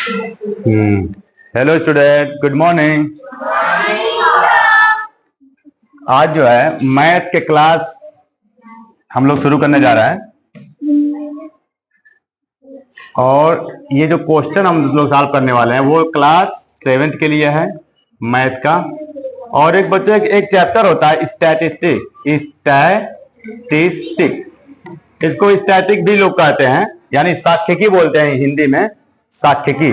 Hello student, good morning. आज जो है मैथ के क्लास हम लोग शुरू करने जा रहे हैं और ये जो क्वेश्चन हम लोग सॉल्व करने वाले हैं वो क्लास 7th के लिए है मैथ का। और एक बच्चों एक चैप्टर होता है स्टैटिस्टिक। इसको स्टैटिक भी लोग कहते हैं, यानी सांख्यिकी बोलते हैं हिंदी में, सांख्यिकी।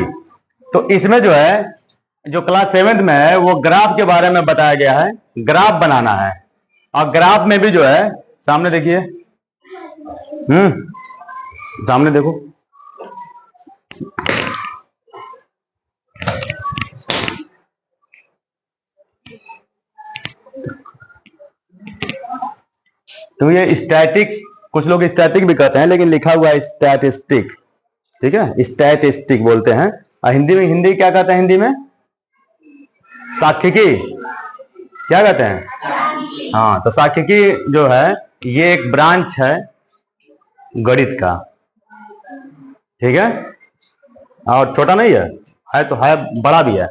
तो इसमें जो है जो क्लास 7th में है वो ग्राफ के बारे में बताया गया है, ग्राफ बनाना है। और ग्राफ में भी जो है सामने देखिए, सामने देखो, तो ये स्टैटिक, कुछ लोग स्टैटिक भी कहते हैं लेकिन लिखा हुआ है स्टैटिस्टिक, ठीक है, स्टैटिस्टिक बोलते हैं। और हिंदी क्या कहते हैं? हिंदी में सांख्यिकी क्या कहते हैं? हाँ, तो सांख्यिकी जो है ये एक ब्रांच है गणित का, ठीक है, और छोटा नहीं है तो है, बड़ा भी है।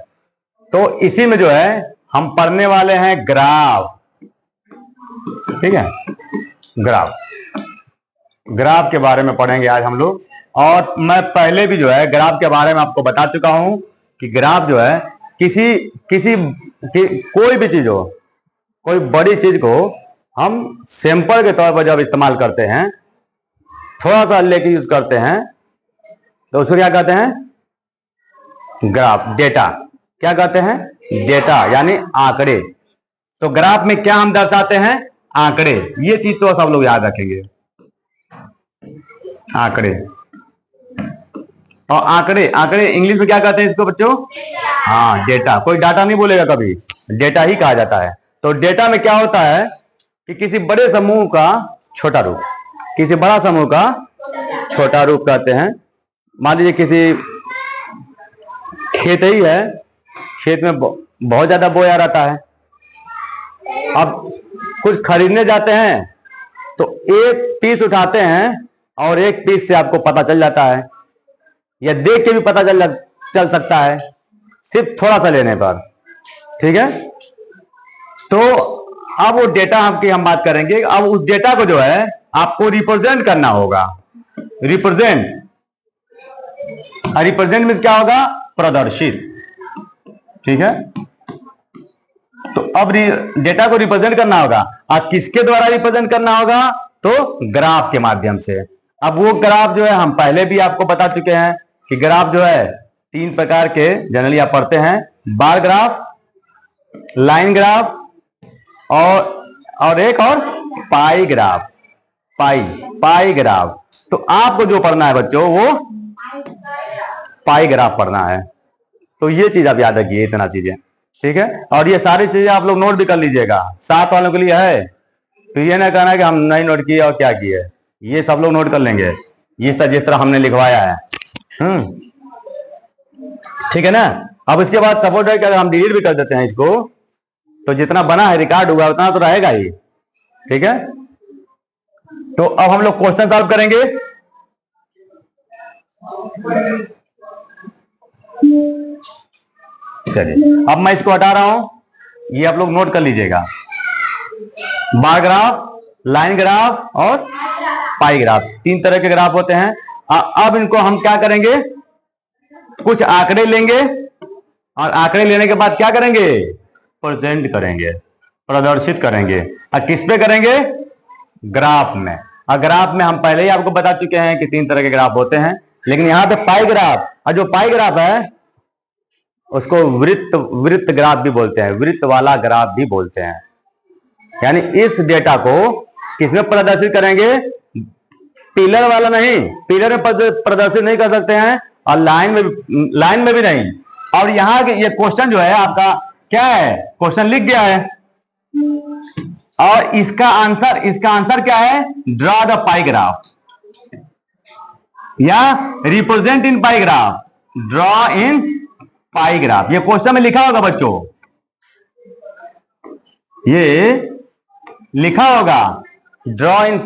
तो इसी में जो है हम पढ़ने वाले हैं ग्राफ, ठीक है, ग्राफ के बारे में पढ़ेंगे आज हम लोग। और मैं पहले भी जो है ग्राफ के बारे में आपको बता चुका हूं कि ग्राफ जो है कोई भी चीज हो, कोई बड़ी चीज को हम सैंपल के तौर पर जब इस्तेमाल करते हैं, थोड़ा सा लेके यूज करते हैं, तो उसको क्या कहते हैं? Graph, data. क्या कहते हैं? डेटा, यानी आंकड़े। तो ग्राफ में क्या हम दर्शाते हैं? आंकड़े। ये चीज तो सब लोग याद रखेंगे, आंकड़े। और आंकड़े इंग्लिश में क्या कहते हैं इसको बच्चों? हाँ, डेटा। कोई डाटा नहीं बोलेगा, कभी डेटा ही कहा जाता है। तो डेटा में क्या होता है कि किसी बड़े समूह का छोटा रूप, किसी बड़ा समूह का छोटा रूप कहते हैं। मान लीजिए किसी खेत ही है, खेत में बहुत ज्यादा बोया रहता है। अब कुछ खरीदने जाते हैं तो एक पीस उठाते हैं और एक पीस से आपको पता चल जाता है, या देख के भी पता चल सकता है, सिर्फ थोड़ा सा लेने पर, ठीक है। तो अब वो डेटा की हम बात करेंगे। अब उस डेटा को जो है आपको रिप्रेजेंट करना होगा। रिप्रेजेंट मीन्स क्या होगा? प्रदर्शित, ठीक है। तो अब डेटा को रिप्रेजेंट करना होगा, और किसके द्वारा रिप्रेजेंट करना होगा? तो ग्राफ के माध्यम से। अब वो ग्राफ जो है हम पहले भी आपको बता चुके हैं कि ग्राफ जो है 3 प्रकार के जनरली आप पढ़ते हैं: बार ग्राफ, लाइन ग्राफ, और एक और पाई ग्राफ। पाई ग्राफ। तो आपको जो पढ़ना है बच्चों वो पाई ग्राफ पढ़ना है। तो ये चीज आप याद रखिए, इतना चीजें, ठीक है। और ये सारी चीजें आप लोग नोट भी कर लीजिएगा, 7 वालों के लिए है। तो ये ना कहना कि हम नहीं नोट किए और क्या किए, ये सब लोग नोट कर लेंगे जिस तरह हमने लिखवाया है। ठीक है ना। अब इसके बाद सपोज है कि अगर हम डिलीट भी कर देते हैं इसको, तो जितना बना है रिकॉर्ड हुआ उतना तो रहेगा ही, ठीक है। तो अब हम लोग क्वेश्चन सॉल्व करेंगे। चलिए, अब मैं इसको हटा रहा हूं, ये आप लोग नोट कर लीजिएगा। बार ग्राफ, लाइन ग्राफ और पाई ग्राफ, 3 तरह के ग्राफ होते हैं। अब इनको हम क्या करेंगे? कुछ आंकड़े लेंगे, और आंकड़े लेने के बाद क्या करेंगे? प्रेजेंट करेंगे, प्रदर्शित करेंगे। और किस पे करेंगे? ग्राफ में। और ग्राफ में हम पहले ही आपको बता चुके हैं कि 3 तरह के ग्राफ होते हैं, लेकिन यहां पे पाई ग्राफ, और जो पाई ग्राफ है उसको वृत्त ग्राफ भी बोलते हैं, वृत्त वाला ग्राफ भी बोलते हैं। यानी इस डेटा को किसमें प्रदर्शित करेंगे? पिलर वाला नहीं, पिलर में प्रदर्शित नहीं कर सकते हैं, और लाइन में भी नहीं। और यहाँ ये क्वेश्चन जो है आपका क्या है? क्वेश्चन लिख गया है, और इसका आंसर क्या है? ड्रॉ द पाई ग्राफ, या represent in pi graph, draw in pi graph. ये क्वेश्चन में लिखा होगा बच्चों, ये लिखा होगा draw in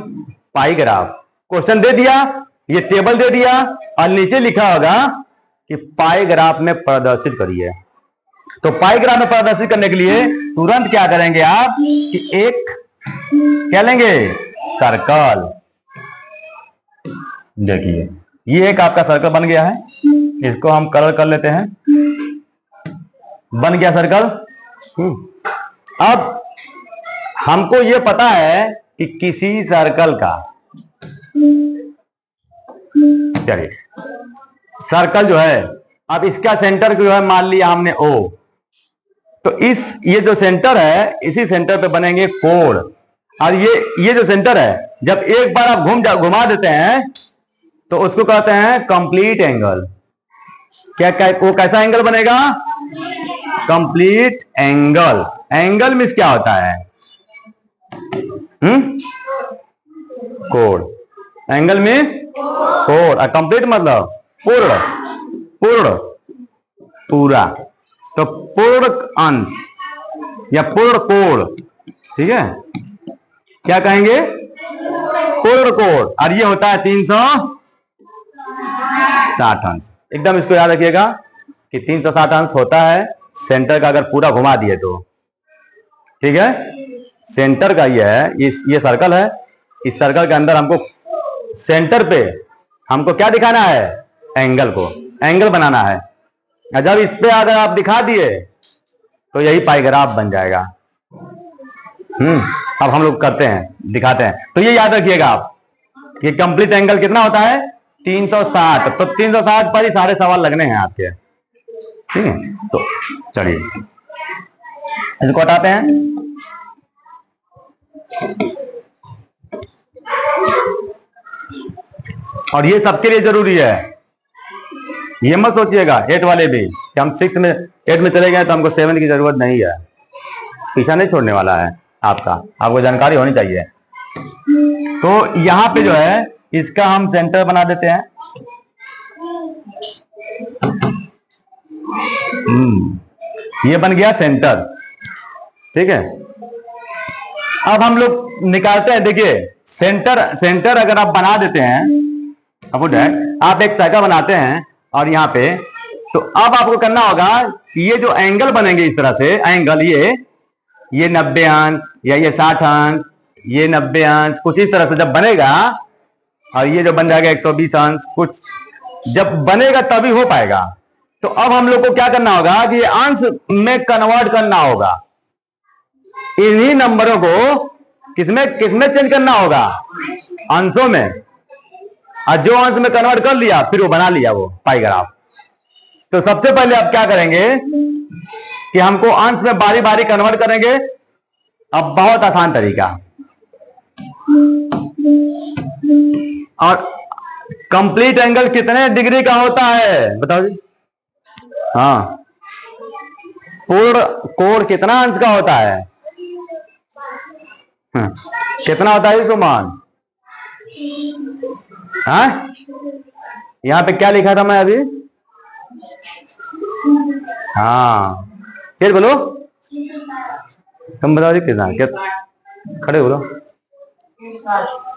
pi graph. Question दे दिया, ये टेबल दे दिया, और नीचे लिखा होगा कि पाई ग्राफ में प्रदर्शित करिए। तो पाई ग्राफ में प्रदर्शित करने के लिए तुरंत क्या करेंगे आप कि एक क्या लेंगे, सर्कल। देखिए ये एक आपका सर्कल बन गया है, इसको हम कलर कर लेते हैं। बन गया सर्कल। अब हमको ये पता है कि किसी सर्कल का, चलिए सर्कल जो है, अब इसका सेंटर जो है मान लिया हमने O, तो ये जो सेंटर है इसी सेंटर पे बनेंगे कोण। और ये जो सेंटर है जब एक बार आप घुमा देते हैं तो उसको कहते हैं कंप्लीट एंगल। वो कैसा एंगल बनेगा, कंप्लीट एंगल। एंगल मीन्स क्या होता है, कोण। एंगल में कोण, और कंप्लीट मतलब पूर्ण, पूरा। तो पूर्ण अंश या पूर्ण कोण, ठीक है, क्या कहेंगे, पूर्ण कोण। और ये होता है 360 अंश। एकदम इसको याद रखिएगा कि 360 अंश होता है सेंटर का, अगर पूरा घुमा दिए तो। ठीक है, सेंटर का ये है, ये सर्कल है। इस सर्कल के अंदर हमको सेंटर पे हमको क्या दिखाना है, एंगल को, एंगल बनाना है। और जब इस पे अगर आप दिखा दिए तो यही पाई ग्राफ बन जाएगा। अब हम लोग करते हैं, दिखाते हैं। तो ये याद रखिएगा आप कि कंप्लीट एंगल कितना होता है, 360। तो 360 पर ही सारे सवाल लगने हैं आपके, ठीक है। तो चलिए इसको हटाते हैं। और ये सबके लिए जरूरी है, ये मत सोचिएगा 8 वाले भी कि हम 8 में चले गए तो हमको 7 की जरूरत नहीं है। पीछा नहीं छोड़ने वाला है आपका, आपको जानकारी होनी चाहिए। तो यहां पे जो है इसका हम सेंटर बना देते हैं। ये बन गया सेंटर, ठीक है। अब हम लोग निकालते हैं। देखिए सेंटर अगर आप बना देते हैं, आप एक सर्कल बनाते हैं और यहाँ पे, तो अब आपको करना होगा कि ये जो एंगल बनेंगे इस तरह से, एंगल ये 90 अंश या ये 60 अंश, ये 90 अंश, कुछ इस तरह से जब बनेगा, और ये जो बन जाएगा 120 अंश, कुछ जब बनेगा तभी हो पाएगा। तो अब हम लोग को क्या करना होगा कि ये अंश में कन्वर्ट करना होगा। इन्हीं नंबरों को किसमें चेंज करना होगा, अंशों में। और जो अंश में कन्वर्ट कर लिया फिर वो बना लिया वो पाई ग्राफ। तो सबसे पहले आप क्या करेंगे कि हमको अंश में बारी बारी कन्वर्ट करेंगे। अब बहुत आसान तरीका, और कंप्लीट एंगल कितने डिग्री का होता है बताओ जी। हाँ, पूर्ण कोण कितना अंश का होता है, कितना होता है सुमान। हाँ, यहां पे क्या लिखा था मैं अभी, हाँ फिर बोलो, तुम बताओ जी कितना, खड़े बोलो।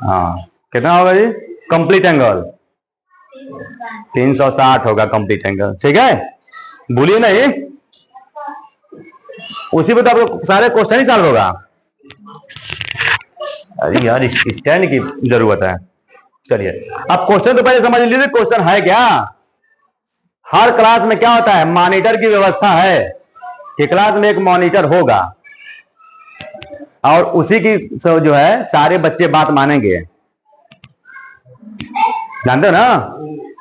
हाँ कितना होगा जी, कंप्लीट एंगल 360 होगा कंप्लीट एंगल, ठीक है, भूलिए नहीं। उसी पे तो आपको सारे क्वेश्चन ही सॉल्व होगा। अरे यार स्टैंड की जरूरत है। चलिए अब क्वेश्चन तो पहले समझ लीजिए, क्वेश्चन है क्या। हर क्लास में क्या होता है, मॉनिटर की व्यवस्था है कि क्लास में एक मॉनिटर होगा और उसी की जो है सारे बच्चे बात मानेंगे। जानते हो ना,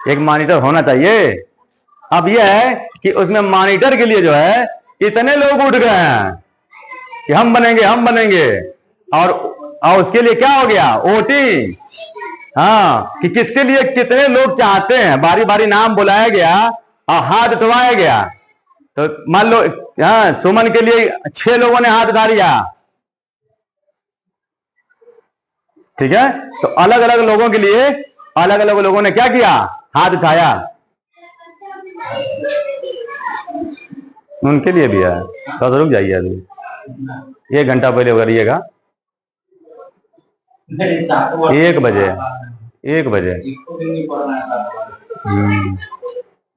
एक मॉनिटर होना चाहिए। अब यह है कि उसमें मॉनिटर के लिए जो है इतने लोग उठ गए हैं कि हम बनेंगे, और उसके लिए क्या हो गया, वोटिंग। हाँ, कि किसके लिए कितने लोग चाहते हैं, बारी बारी नाम बुलाया गया और हाथ उठवाया गया। तो मान लो हाँ, सुमन के लिए 6 लोगों ने हाथ उठा लिया, ठीक है। तो अलग अलग लोगों के लिए अलग अलग लोगों ने क्या किया, हाथ उठाया। उनके लिए भी है, तो रुक जाइए अभी 1 घंटा पहले करिएगा, 1 बजे।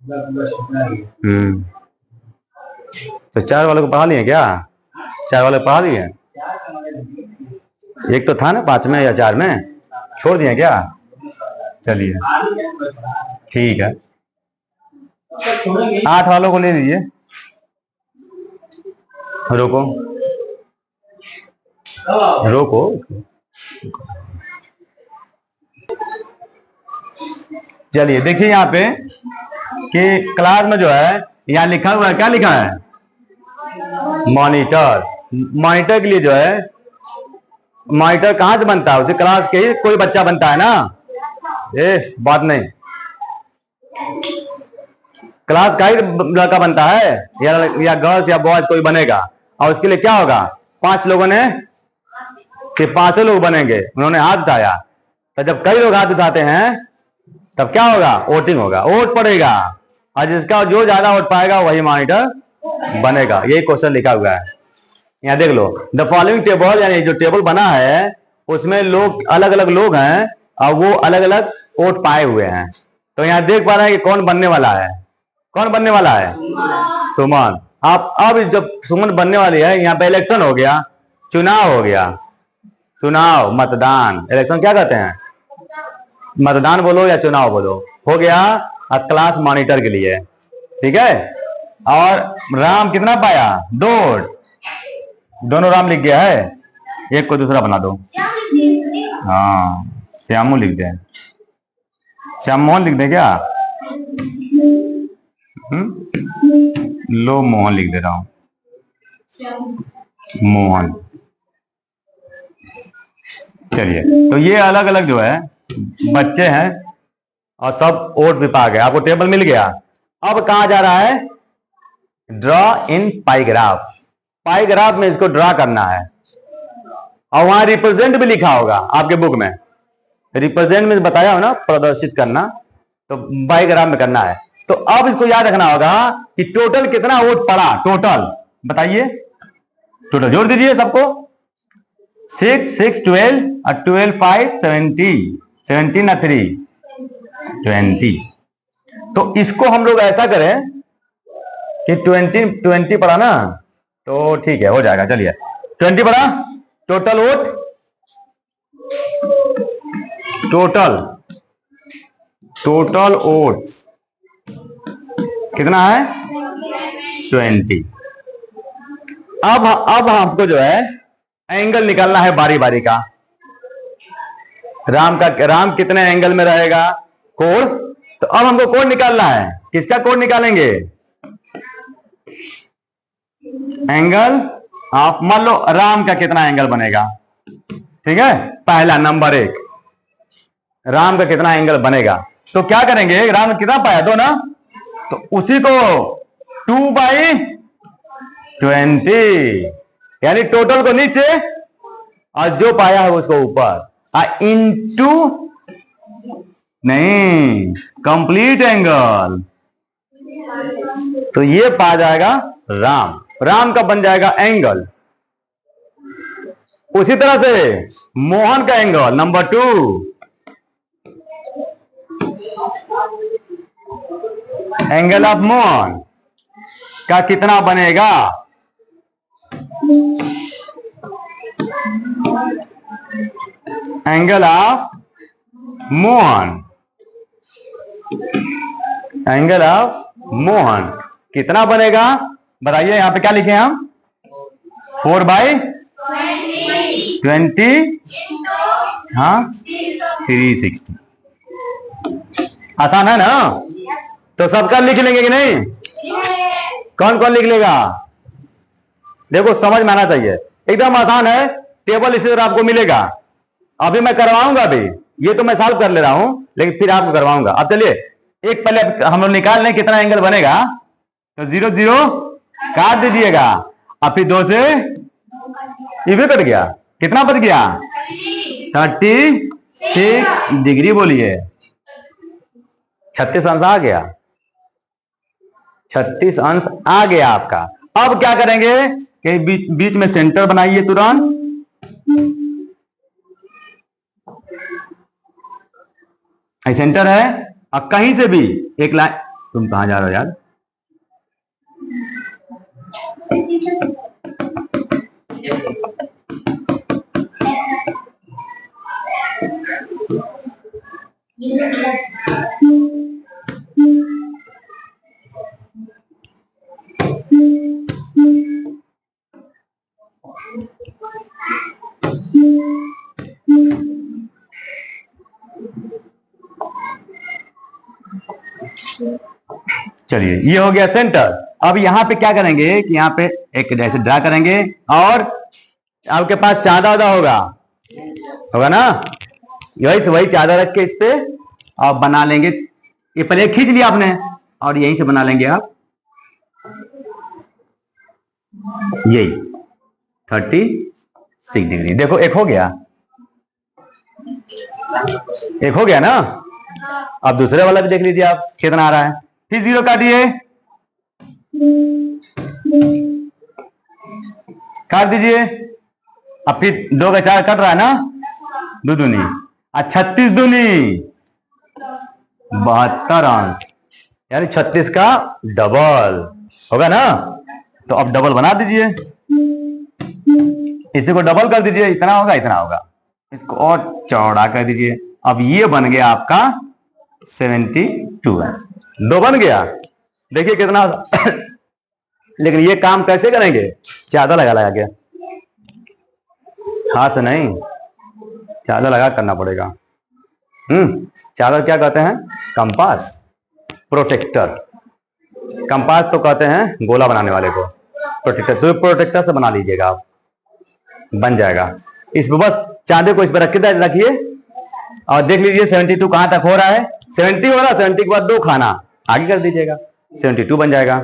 तो 4 वालों को पढ़ा लिए क्या? 4 वाले पढ़ा दिए? एक तो था ना 5 में या 4 में, छोड़ दिए क्या? चलिए ठीक है, 8 वालों को ले लीजिए। रोको रोको, चलिए देखिए यहाँ पे कि क्लास में जो है यहाँ लिखा हुआ है, क्या लिखा है? मॉनिटर। मॉनिटर के लिए जो है, मॉनिटर कहां से बनता है? उसे क्लास के ही कोई बच्चा बनता है ना, बात नहीं, क्लास का ही लड़का बनता है या गर्ल्स या बॉयज कोई बनेगा। और उसके लिए क्या होगा? 5 लोगों ने कि 5 लोग बनेंगे, उन्होंने हाथ उठाया। तो जब कई लोग हाथ उठाते हैं तब क्या होगा? वोटिंग होगा, वोट पड़ेगा, और जिसका जो ज्यादा वोट पाएगा वही मॉनिटर बनेगा। यही क्वेश्चन लिखा हुआ है, यहाँ देख लो। द फॉलोइंग टेबल, यानी जो टेबल बना है उसमें लोग अलग अलग लोग हैं और वो अलग अलग वोट पाए हुए हैं। तो यहाँ देख पा रहे हैं कि कौन बनने वाला है? कौन बनने वाला है? सुमन। आप अब जब सुमन बनने वाली है, यहाँ पे इलेक्शन हो गया, चुनाव हो गया, चुनाव मतदान, इलेक्शन क्या कहते हैं? मतदान बोलो या चुनाव बोलो, हो गया क्लास मॉनिटर के लिए, ठीक है। और राम कितना पाया? 2 वोट, दोनों राम लिख गया है, एक को दूसरा बना दो। हाँ, श्यामू लिख दे, श्याम मोहन लिख दे क्या? लो मोहन लिख दे रहा हूं, मोहन। चलिए, तो ये अलग अलग जो है बच्चे हैं और सब वोट भी पा गए, आपको टेबल मिल गया। अब कहा जा रहा है? Draw in पाईग्राफ। पाईग्राफ में इसको ड्रॉ करना है, और वहां रिप्रेजेंट भी लिखा होगा आपके बुक में। रिप्रेजेंट में बताया हो ना, प्रदर्शित करना, तो पाईग्राफ में करना है। तो अब इसको याद रखना होगा कि टोटल कितना वोट पड़ा, टोटल बताइए, टोटल जोड़ दीजिए सबको। 6 6 12 और 12 5 70, 17 और 3 20। तो इसको हम लोग ऐसा करें कि 20 पड़ा ना, तो ठीक है, हो जाएगा। चलिए 20 पड़ा, टोटल वोट, टोटल वोट्स कितना है? 20। अब हमको जो है एंगल निकालना है बारी बारी का। राम कितने एंगल में रहेगा? कोण। तो अब हमको कोण निकालना है, किसका कोण निकालेंगे? एंगल ऑफ, मान लो राम का कितना एंगल बनेगा, ठीक है। पहला नंबर 1, राम का कितना एंगल बनेगा? तो क्या करेंगे, राम कितना पाया? 2 ना, तो उसी को 2/20, यानी टोटल को नीचे और जो पाया है उसको ऊपर, इनटू नहीं, कंप्लीट एंगल। तो ये पा जाएगा राम का बन जाएगा एंगल। उसी तरह से मोहन का angle number 2, angle of Mohan का कितना बनेगा? Angle of Mohan, angle of Mohan कितना बनेगा बताइए। यहां पे क्या लिखे हम? 4/20, हाँ 360। आसान है ना? तो सबका लिख लेंगे कि नहीं? कौन कौन लिख लेगा? देखो समझ में आना चाहिए, एकदम आसान है। टेबल इसी तरह आपको मिलेगा, अभी मैं करवाऊंगा, अभी ये तो मैं सॉल्व कर ले रहा हूं, लेकिन फिर आपको करवाऊंगा। अब चलिए एक पहले हम लोग निकाल लें कितना एंगल बनेगा। तो 0 0 काट दीजिएगा, अब फिर 2 से ये भी कट गया, कितना बच गया? 36 डिग्री बोलिए, 36 अंश आ गया, 36 अंश आ गया आपका। अब क्या करेंगे कि बीच में सेंटर बनाइए तुरंत। सेंटर है, और कहीं से भी एक तुम कहाँ जा रहे हो यार? चलिए, ये हो गया सेंटर। अब यहाँ पे क्या करेंगे कि यहाँ पे एक ऐसे ड्रा करेंगे और आपके पास चादर वादा होगा ना, यही से वही चादर रख के इस पे आप बना लेंगे। ये पहले खींच लिया आपने और यहीं से बना लेंगे आप यही 36 डिग्री। देखो एक हो गया, एक हो गया ना। अब दूसरे वाला भी देख लीजिए आप कितना आ रहा है। फिर 0 काटिए, काट दीजिए। अब फिर 2 का 4 कट रहा है ना, 2 दूनी 36 दूनी 72 अंश, यानी 36 का डबल होगा ना। तो अब डबल बना दीजिए, इसी को डबल कर दीजिए, इतना होगा इतना होगा, इसको और चौड़ा कर दीजिए। अब ये बन गया आपका 72 अंश, 2 बन गया। देखिए कितना लेकिन ये काम कैसे करेंगे? चादर लगा के, हाथ से नहीं, चादर लगा करना पड़ेगा। चादर क्या कहते हैं? Compass, protector. कंपास तो कहते हैं गोला बनाने वाले को, प्रोटेक्टर। तो प्रोटेक्टर से बना लीजिएगा आप, बन जाएगा। इस पर बस चादर को इस पर रखिए और देख लीजिए 72 कहां तक हो रहा है। 70 हो रहा है, 70 के बाद 2 खाना आगे कर दीजिएगा, 72 बन जाएगा।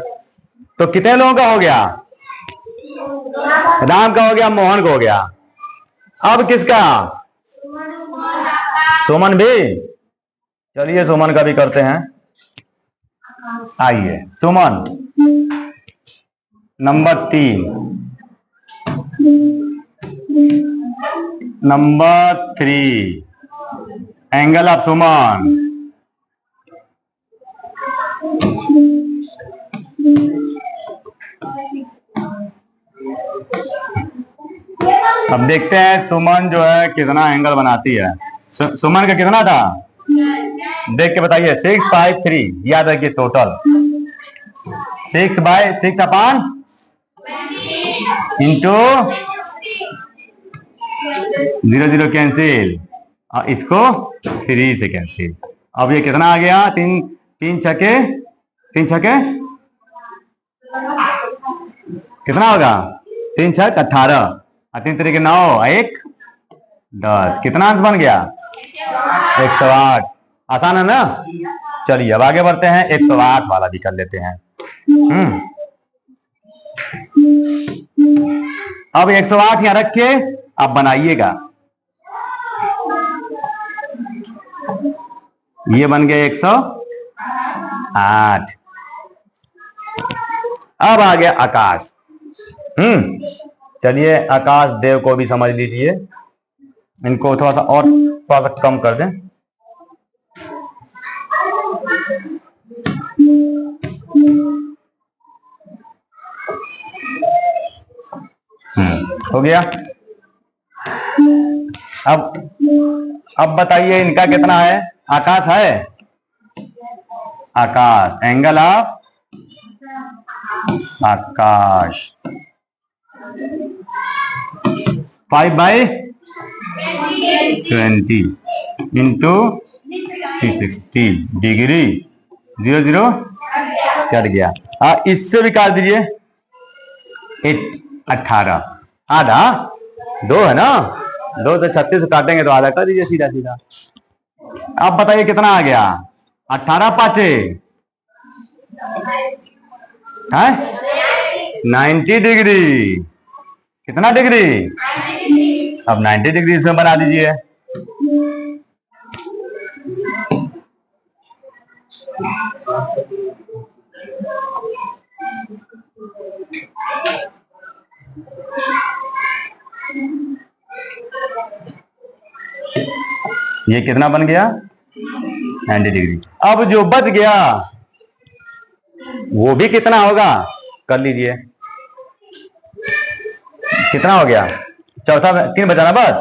तो कितने लोगों का हो गया? राम का हो गया, मोहन का हो गया। अब किसका? सुमन भी। चलिए सुमन का भी करते हैं। आइए सुमन नंबर 3, नंबर 3 एंगल ऑफ सुमन। अब देखते हैं सुमन जो है कितना एंगल बनाती है। सुमन का कितना था देख के बताइए। 6/3 याद रखिए टोटल 6/6 अपान इंटू 0 0 कैंसिल और इसको 3 से कैंसिल। अब ये कितना आ गया? 3 छके कितना होगा? 3 छक 18 और 3 तरीके 9 1 10। कितना अंश बन गया? 108। आसान है ना। चलिए अब आगे बढ़ते हैं, 108 वाला भी कर लेते हैं। अब 108 यहां रख के आप बनाइएगा। ये बन गया 108। अब आ गया आकाश। चलिए आकाश देव को भी समझ लीजिए, इनको थोड़ा सा कम कर दें। हो गया। अब बताइए इनका कितना है? आकाश है, आकाश एंगल ऑफ आकाश 5/20 इंटू 360 डिग्री। 0 0 कट गया। इससे भी काट दीजिए 18 आधा 2 है ना, 2 से 36 काटेंगे तो आधा कर दीजिए सीधा सीधा। अब बताइए कितना आ गया? 18 5 है 90 डिग्री। कितना डिग्री? अब 90 डिग्री इसमें बना दीजिए। ये कितना बन गया? 90 डिग्री। अब जो बच गया वो भी कितना होगा कर लीजिए। कितना हो गया? चौथा 3 बचा ना बस,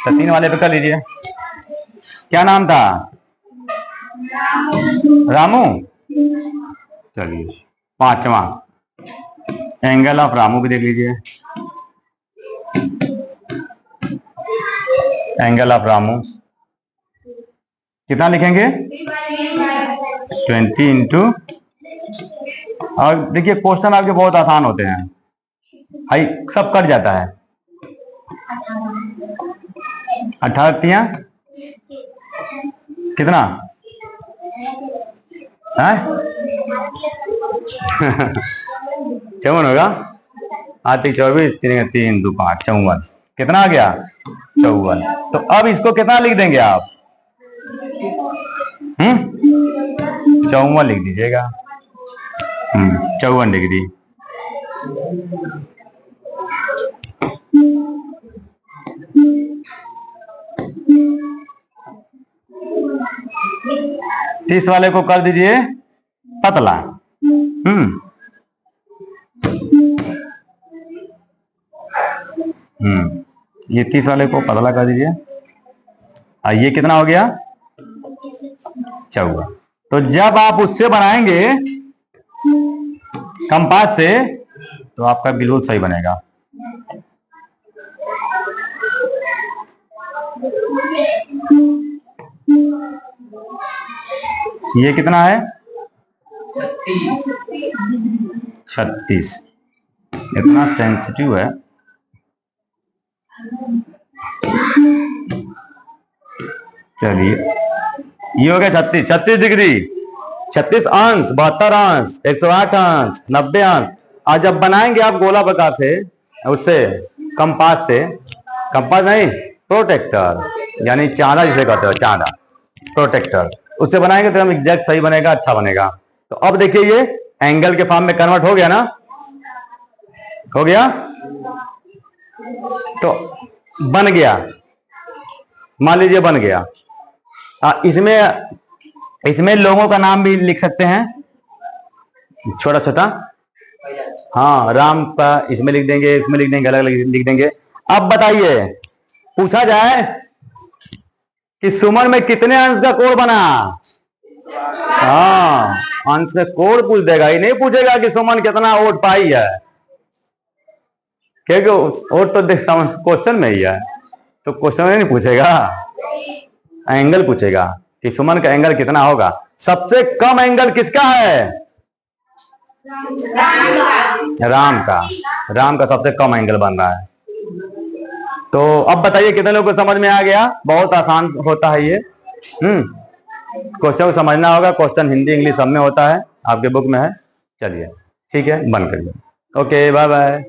तो 3 वाले पे कर लीजिए। क्या नाम था? रामू। चलिए 5वां एंगल ऑफ रामू भी देख लीजिए। एंगल ऑफ रामू कितना लिखेंगे? 20 इंटू, और देखिए क्वेश्चन आपके बहुत आसान होते हैं, हाई सब कट जाता है। 18 कितना है? 54 होगा। 8 24 3 2 5 54 कितना आ गया? 54। तो अब इसको कितना लिख देंगे आप? 54 लिख दीजिएगा। 54 डिग्री। तीस वाले को कर दीजिए पतला। ये 30 वाले को पतला कर दीजिए। ये कितना हो गया? 54। तो जब आप उससे बनाएंगे कंपास से तो आपका बिल्कुल सही बनेगा। ये कितना है? 36। इतना सेंसिटिव है। चलिए ये हो गया 36 डिग्री, 36 अंश, 72 अंश, 108 अंश, 90 अंश। और जब बनाएंगे आप गोला प्रकार से, उससे कंपास से, कंपास नहीं प्रोटेक्टर, यानी चांदा जिसे कहते हो, चांदा प्रोटेक्टर, उससे बनाएंगे तो हम एग्जैक्ट सही बनेगा, अच्छा बनेगा। तो अब देखिए ये एंगल के फॉर्म में कन्वर्ट हो गया ना? हो गया। तो बन गया, मान लीजिए बन गया। इसमें लोगों का नाम भी लिख सकते हैं, छोटा छोटा। हाँ, राम का इसमें लिख देंगे, इसमें लिख देंगे, अलग अलग लिख देंगे। अब बताइए, पूछा जाए कि सुमन में कितने अंश का कोण बना? हाँ, अंश में कोण पूछ देगा, ये नहीं पूछेगा कि सुमन कितना वोट पाई है, क्योंकि वोट तो क्वेश्चन में ही है, तो क्वेश्चन में नहीं पूछेगा, एंगल पूछेगा कि सुमन का एंगल कितना होगा। सबसे कम एंगल किसका है? राम का। राम का सबसे कम एंगल बन रहा है। तो अब बताइए कितने लोगों को समझ में आ गया? बहुत आसान होता है ये। क्वेश्चन को समझना होगा। क्वेश्चन हिंदी इंग्लिश सब में होता है, आपके बुक में है। चलिए ठीक है, बंद करिए। Okay, bye bye.